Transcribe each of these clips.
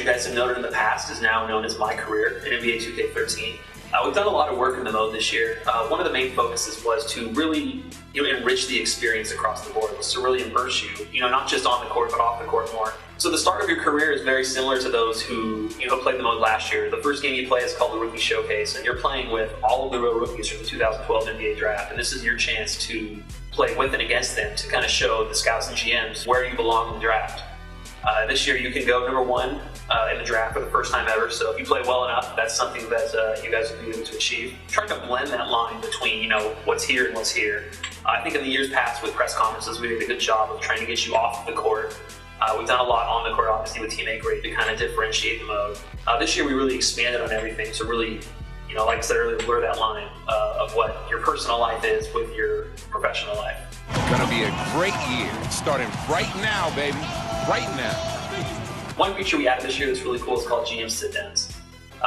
guys have noted in the past, is now known as My Career in NBA 2K13. We've done a lot of work in the mode this year. One of the main focuses was to really enrich the experience across the board, was to really immerse you, not just on the court, but off the court more. So the start of your career is very similar to those who played the mode last year. The first game you play is called the Rookie Showcase, and you're playing with all of the real rookies from the 2012 NBA Draft, and this is your chance to play with and against them to kind of show the scouts and GMs where you belong in the draft. This year you can go number 1 in the draft for the first time ever, so if you play well enough, that's something that you guys will be able to achieve. Trying to blend that line between what's here and what's here. I think in the years past with press conferences, we did a good job of trying to get you off the court. We've done a lot on the court, obviously, with Teammate Grade to kind of differentiate the mode. This year we really expanded on everything, so really, like I said earlier, blur that line of what your personal life is with your professional life. Gonna be a great year, starting right now, baby, right now. One feature we added this year that's really cool is called GM sit-downs.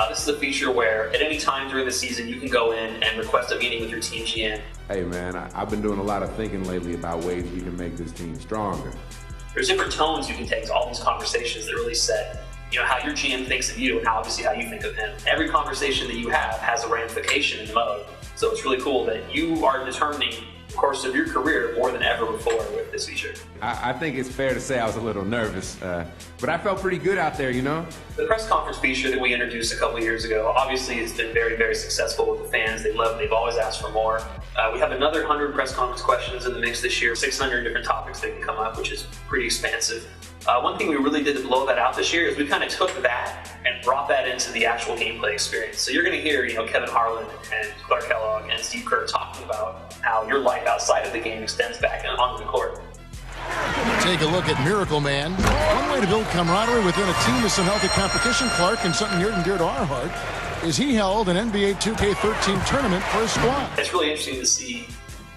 This is a feature where at any time during the season you can go in and request a meeting with your team GM. Hey man, I've been doing a lot of thinking lately about ways we can make this team stronger. There's different tones you can take to all these conversations that really set how your GM thinks of you and obviously how you think of him. Every conversation that you have has a ramification in the mode, so it's really cool that you are determining the course of your career more than ever before with this feature. I think it's fair to say I was a little nervous, but I felt pretty good out there, The press conference feature that we introduced a couple of years ago obviously has been very, very successful with the fans. They love it. They've always asked for more. We have another 100 press conference questions in the mix this year, 600 different topics that can come up, which is pretty expansive. One thing we really did to blow that out this year is we kind of took that and brought that into the actual gameplay experience. So you're going to hear, Kevin Harlan and Clark Kellogg and Steve Kerr talking about how your life outside of the game extends back onto the court. Take a look at Miracle Man. One way to build camaraderie within a team with some healthy competition, Clark, and something near and dear to our heart, is he held an NBA 2K13 tournament for his squad. It's really interesting to see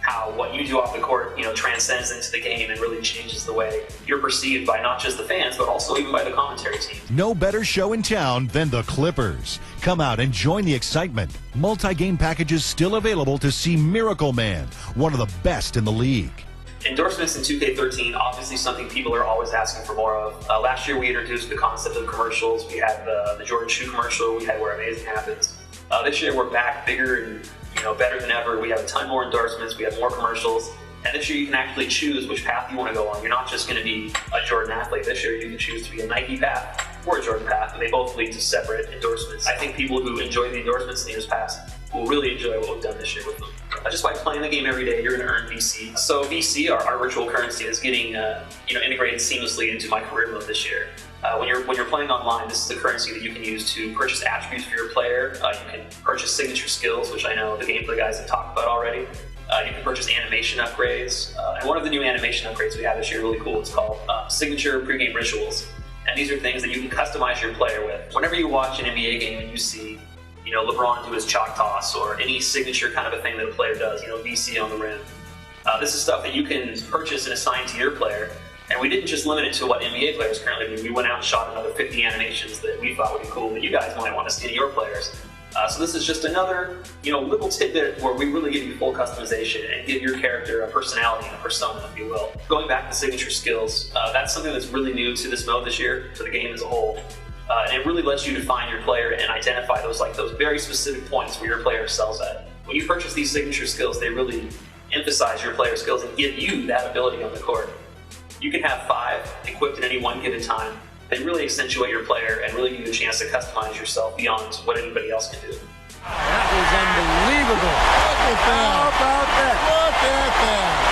how what you do off the court, transcends into the game and really changes the way you're perceived by not just the fans, but also even by the commentary team. No better show in town than the Clippers. Come out and join the excitement. Multi-game packages still available to see Miracle Man, one of the best in the league. Endorsements in 2K13, obviously something people are always asking for more of. Last year we introduced the concept of commercials. We had the Jordan Shoe commercial. We had Where Amazing Happens. This year we're back bigger and better than ever. We have a ton more endorsements. We have more commercials. And this year you can actually choose which path you want to go on. You're not just going to be a Jordan athlete. This year you can choose to be a Nike path or a Jordan path, and they both lead to separate endorsements. I think people who enjoy the endorsements in the years past will really enjoy what we've done this year with them. Just by playing the game every day, you're going to earn VC. So VC, our virtual currency, is getting integrated seamlessly into My Career mode this year. When you're playing online, this is the currency that you can use to purchase attributes for your player. You can purchase signature skills, which I know the gameplay guys have talked about already. You can purchase animation upgrades. And one of the new animation upgrades we have this year, really cool, it's called Signature Pregame Rituals. And these are things that you can customize your player with. Whenever you watch an NBA game and you see LeBron do his chalk toss or any signature kind of a thing that a player does, VC on the rim. This is stuff that you can purchase and assign to your player. And we didn't just limit it to what NBA players currently do. We went out and shot another 50 animations that we thought would be cool that you guys might want to see in your players. So this is just another, little tidbit where we really give you full customization and give your character a personality and a persona, if you will. Going back to signature skills, that's something that's really new to this mode this year, to the game as a whole. And it really lets you define your player and identify those very specific points where your player excels at. When you purchase these signature skills, they really emphasize your player skills and give you that ability on the court. You can have 5 equipped at any one given time. They really accentuate your player and really give you a chance to customize yourself beyond what anybody else can do. That was unbelievable. How about that? Look at that.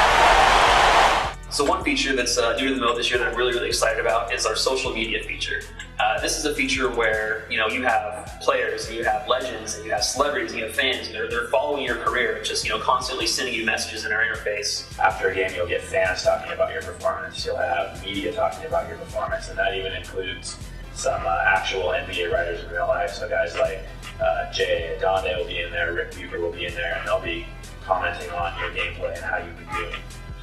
So one feature that's new to the mode this year that I'm really, really excited about is our social media feature. This is a feature where you have players, and you have legends, and you have celebrities, and you have fans, and they're following your career and just constantly sending you messages in our interface. After a game, you'll get fans talking about your performance. You'll have media talking about your performance, and that even includes some actual NBA writers in real life. So guys like Jay Donde will be in there, Rick Bucher will be in there, and they'll be commenting on your gameplay and how you've been doing.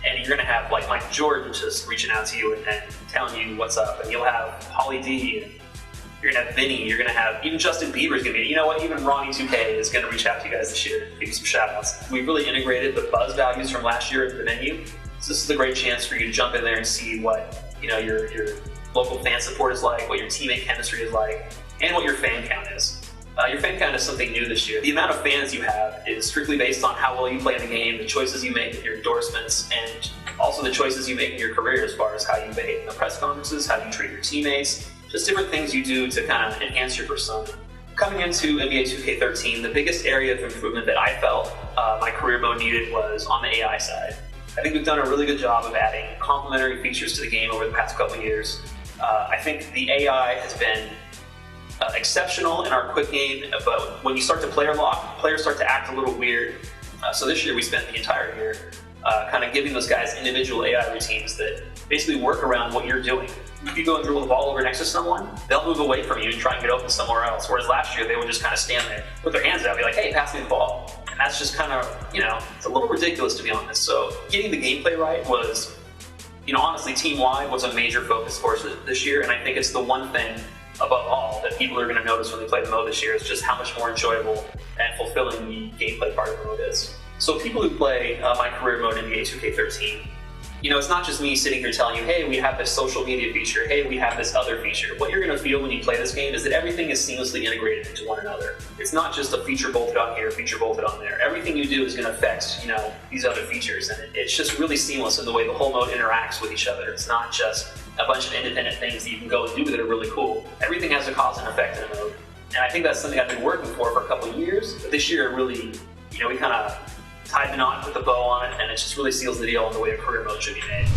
And you're going to have like Michael Jordan just reaching out to you and telling you what's up. And you'll have Pauly D, and you're going to have Vinny, you're going to have even Justin Bieber's going to be, even Ronnie 2K is going to reach out to you guys this year, give you some shout outs. We've really integrated the buzz values from last year into the menu. So this is a great chance for you to jump in there and see what, your local fan support is like, what your teammate chemistry is like, and what your fan count is. Your fan count is something new this year. The amount of fans you have is strictly based on how well you play in the game, the choices you make in your endorsements, and also the choices you make in your career as far as how you behave in the press conferences, how you treat your teammates, just different things you do to kind of enhance your persona. Coming into NBA 2K13, the biggest area of improvement that I felt my career mode needed was on the AI side. I think we've done a really good job of adding complementary features to the game over the past couple of years. I think the AI has been exceptional in our quick game, but when you start to player lock, players start to act a little weird. So this year we spent the entire year kind of giving those guys individual AI routines that basically work around what you're doing. If you go and dribble the ball over next to someone, they'll move away from you and try and get open somewhere else. Whereas last year they would just kind of stand there, put their hands out, be like, hey, pass me the ball. And that's just kind of, it's a little ridiculous to be honest. So getting the gameplay right was, honestly, team-wide was a major focus for us this year. And I think it's the one thing above all that people are going to notice when they play the mode this year is just how much more enjoyable and fulfilling the gameplay part of the mode is. So people who play my career mode in NBA 2K13, it's not just me sitting here telling you, hey, we have this social media feature, hey, we have this other feature. What you're going to feel when you play this game is that everything is seamlessly integrated into one another. It's not just a feature bolted on here, feature bolted on there. Everything you do is going to affect, these other features, and it's just really seamless in the way the whole mode interacts with each other. It's not just a bunch of independent things that you can go and do that are really cool. Everything has a cause and effect in a mode. And I think that's something I've been working for a couple of years, but this year really, we kind of tied the knot, put the bow on it, and it just really seals the deal on the way a career mode should be made.